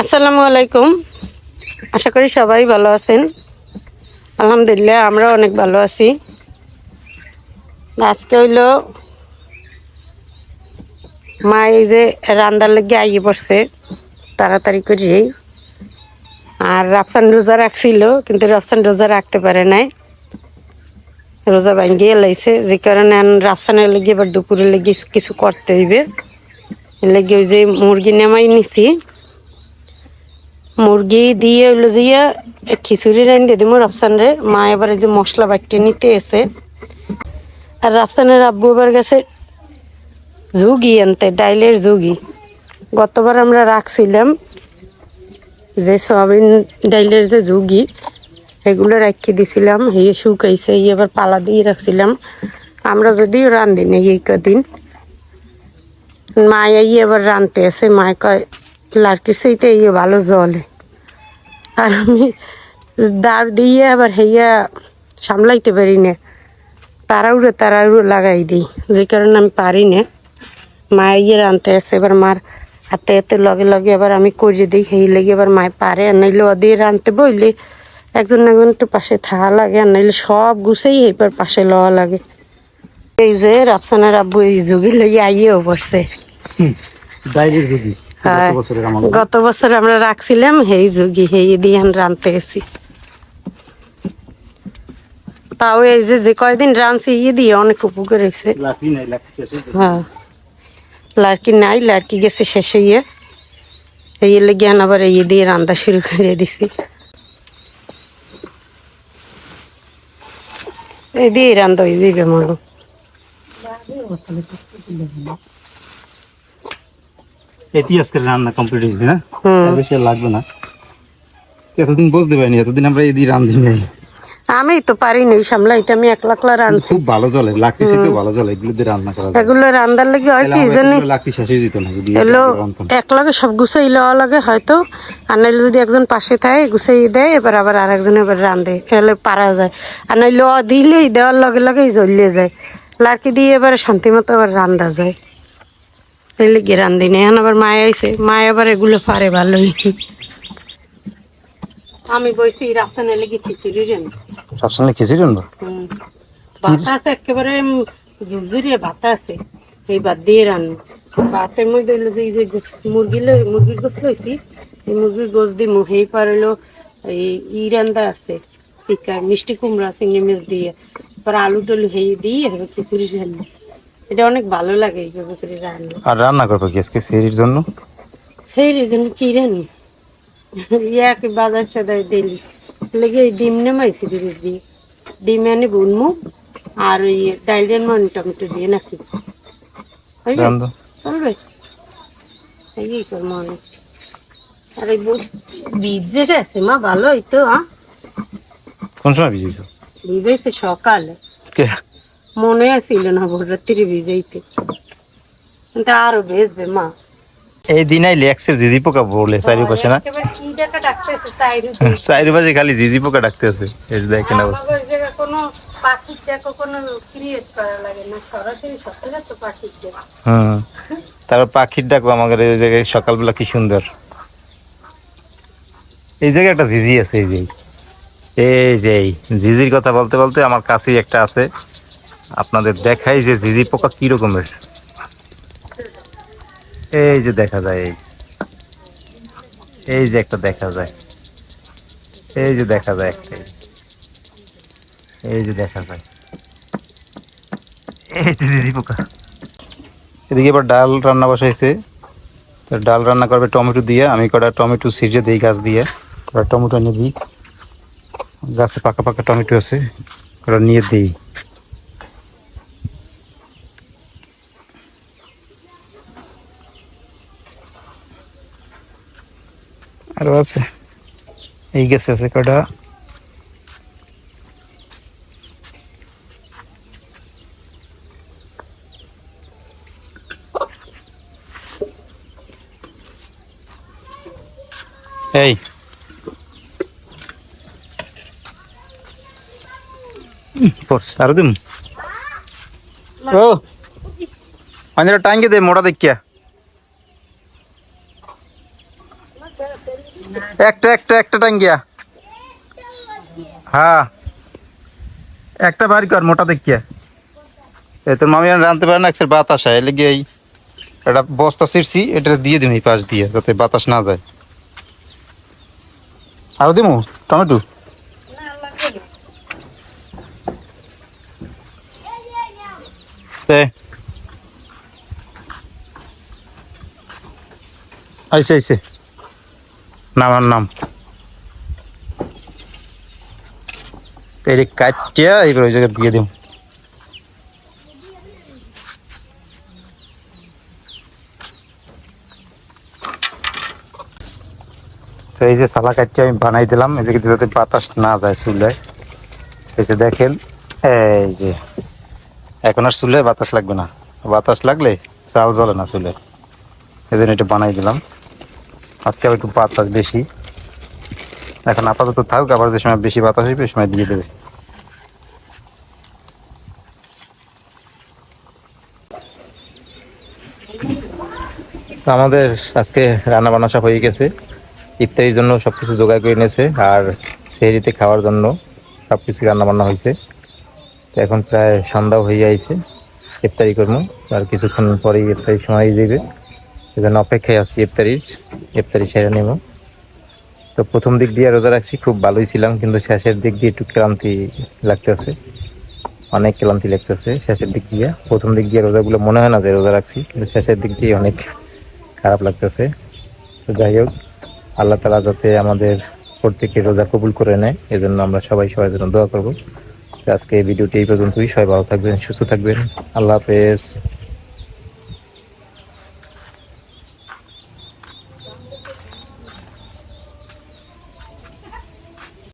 আসসালামু আলাইকুম। আশা করি সবাই ভালো আছেন। আলহামদুলিল্লাহ আমরা অনেক ভালো আছি। আজকে হইল মা এই যে রান্দার লেগে আইয়ে পড়ছে তাড়াতাড়ি করেই। আর রাফসান রোজা রাখছিল, কিন্তু রাফসান রোজা রাখতে পারে নাই, রোজা ভাঙ্গিয়ে লাইছে, যে কারণে রাফসানের লেগে এবার দুপুরের লেগে কিছু করতে হইবে। এর লেগে ওই যে মুরগি নেমাই নিছি, মুরগি দিয়ে হইলো যে খিচুড়ি রাইন দিয়ে দিব রাফসানরে। মা এবারে যে মশলা বাটিয়ে নিতে এসে, আর রাফসানের আব্বু এবার গেছে ঝুগি আনতে, ডাইলের ঝুগি। গতবার আমরা রাখছিলাম যে সয়াবিন ডাইলের যে ঝুগি, এগুলো রাখি দিছিলাম, এই শুকাইছে, এই এবার পালা দিয়ে রাখছিলাম। আমরা যদিও রান্ধি না এই কদিন, মায় এই এবার রানতে আছে। মায় কয় লাড়কির সেইতে এই ভালো জলে, আর আমি দাঁড় দিয়ে আবার হেইয়া সামলাইতে পারি না, তাড়াহুড়ো লাগাই দিই, যে কারণে আমি পারি না। মা ইয়ে রানতে আছে, এবার মার হাতে হাতে লগে লগে এবার আমি করে দিই, সেই লেগে এবার মায় পারে। আর নাইলে ওদের রানতে বইলে একজন একজন একটু পাশে থাকা লাগে, আর নাইলে সব গুছেই এইবার পাশে লওয়া লাগে। এই যে রাফসানার আব্বু এই যুগে লইয়া আইয়েও পড়ছে। হ্যাঁ, গত বছর আমরা রাখছিলাম সেই যুগি, সেই দিয়ে রানতে গেছি। তাও এই যে কয়দিন রানছি ইয়ে দিয়ে অনেক উপকার হয়েছে। হ্যাঁ, লাড়কি নাই, লাড়কি গেছে শেষ হইয়ে, এই লেগে আবার এই দিয়ে রান্না শুরু করে দিছি। এই দিয়ে রান্না হয়ে দিবে মনে। এটি আজকে রান্না কমপ্লিট হয়েছে না, বেশি আর লাগবে না। এতদিন বুঝতে পারিনি, এতদিন আমরা এই দিয়ে রান্ধি নাই। আমি তো পারি নাই সামলাইতে, আমি একলা রাঁধছি। খুব ভালো চলে, লাকড়ি সেটাও ভালো চলে, এগুলো দিয়ে রান্না করা যায়। এগুলো রান্নার লাগে হয় কি জানি, লাকড়ি শেষ হয়ে যেত না যদি এলো একলাগে সব গুছাই লওয়া লাগে হয়তো। আর নাইলে যদি একজন পাশে থাকে গুছাই দেয়, এবার আবার আর একজন এবার রান্ধে, এলে পারা যায়। আর নাইলে দিলেই দেওয়ার লগে লগেই জ্বলিয়ে যায়। লাড়কি দিয়ে এবার শান্তি মতো আবার রান্ধা যায়, এই লেগে রান্ধি না। এখন আবার মায় আইছে, মায় আবার এগুলো পারে ভালোই। আমি বইছি রাফসানের লেগে খিচুড়ি রান্না। সবসময় খিচুড়ি রান্না, ভাত আছে একেবারে ঝুরঝুরিয়ে ভাত আছে, এই ভাত দিয়ে রান্না। ভাতের মধ্যে হইলো যে এই যে মুরগির গোস লইছি, এই মুরগির গোস দিমু। সেই পার হইলো এই রান্দা আছে, টিকা মিষ্টি কুমড়া চিংড়ি মাছ দিয়ে, পরে আলু টলু সেই দিয়ে খিচুড়ি রান্না। এটা অনেক ভালো লাগে এইভাবে করে রান্না। আর রান্না করবো কি আজকে সেরির জন্য? সেই জন্য কি রান্নি ইয়াকে বাজার সদাই দিলি লেগে ডিম নেমাইছি, দিয়ে ডিম এনে বুনমু, আর ওই ডাইলের মান টমেটো দিয়ে নাকি চলবে, এই করবো অনেক। আর এই ভিজে গেছে মা, ভালো হইতো। কোন সময় ভিজেছ? ভিজাইছে সকালে, মনে আসছিল না ভোররাত্রি ভিজাইতে, কিন্তু আরো ভেজবে মা। এই দিন আইলে একসের দিদি পোকা বলে চারিপাশে না, চারিপাশে খালি দিদি পোকা ডাকতে আছে। দেখেন কোনো পাখির দেখো কোনো ক্রিয়েট করা লাগে না, সরাসরি সকালে তো পাখির দেখ। তারপর পাখির ডাকবো আমাদের এই জায়গায় সকালবেলা কি সুন্দর। এই জায়গায় একটা ঝিঝি আছে, এই ঝিঝির কথা বলতে বলতে আমার কাছেই একটা আছে, আপনাদের দেখাই যে ঝিঝি পোকা কি রকমের। এই যে দেখা যায়, এই যে একটা দেখা যায়, এই যে দেখা যায় একটা, এই যে দেখা যায়, এই যে ঝিঝি পোকা। এদিকে এবার ডাল রান্না বসাইছে, ডাল রান্না করবে টমেটো দিয়ে। আমি কটা টমেটো সিজে দিই গাছ দিয়ে, কটা টমেটো এনে দিই, গাছে পাকা পাকা টমেটো আছে, কটা নিয়ে দিই। আরো আছে, এই গাছে আছে কটা। এই পড়ছে আরো দিম। ও টাঙ্গি দে মোটা দেখিয়া। একটা একটা একটা টাঙ্গিয়া, হ্যাঁ একটা বাড়ি কর মোটা দেখিয়া। এই তোর মামি রানতে পারে না, একসাথে বাতাস হয় লেগে এই একটা বস্তা ছিঁড়ছি, এটা দিয়ে দিম এই পাশ দিয়ে যাতে বাতাস না যায়। আরো দিমু টমেটো। আইসে আইসে, নাম আর নাম এই কাটিয়া এইবার ওই জায়গায় দিয়ে দিম। তো এই যে সালা কাটতে আমি বানাই দিলাম, এই যে যাতে বাতাস না যায় চুলায়। এই যে দেখেন, এই যে এখন আর চুলায় বাতাস লাগবে না, বাতাস লাগলে চাল জ্বলে না চুলায়, এই জন্য এটা বানাই দিলাম। আজকে আবার একটু বাতাস বেশি, এখন আপাতত থাকুক, আবার যে সময় বেশি বাতাস হইবে ওই সময় দিয়ে দেবে। তো আমাদের আজকে রান্না বান্না সব হয়ে গেছে, ইফতারির জন্য সব কিছু জোগাড় করে নিয়েছে, আর সেহরিতে খাওয়ার জন্য সব কিছু রান্না বান্না হয়েছে। তো এখন প্রায় সন্ধ্যাও হয়ে আইছে, ইফতারি করবো আর কিছুক্ষণ পরেই ইফতারির সময় যাবে, সেজন্য অপেক্ষায় আছি ইফতারি সেরে নেব। তো প্রথম দিক দিয়ে রোজা রাখছি, খুব ভালোই ছিলাম, কিন্তু শেষের দিক দিয়ে একটু ক্লান্তি লাগতেছে, অনেক ক্লান্তি লাগতেছে শেষের দিক দিয়ে। প্রথম দিক দিয়ে রোজাগুলো মনে হয় না যে রোজা রাখছি, কিন্তু শেষের দিক দিয়ে অনেক খারাপ লাগতেছে। তো যাই হোক, আল্লাহ তাআলা যাতে আমাদের প্রত্যেকের রোজা কবুল করে নেয়, এজন্য আমরা সবাই সবার জন্য দোয়া করবো। তো আজকে এই ভিডিওটি এই পর্যন্তই, সবাই ভালো থাকবেন, সুস্থ থাকবেন, আল্লাহ হাফেজ।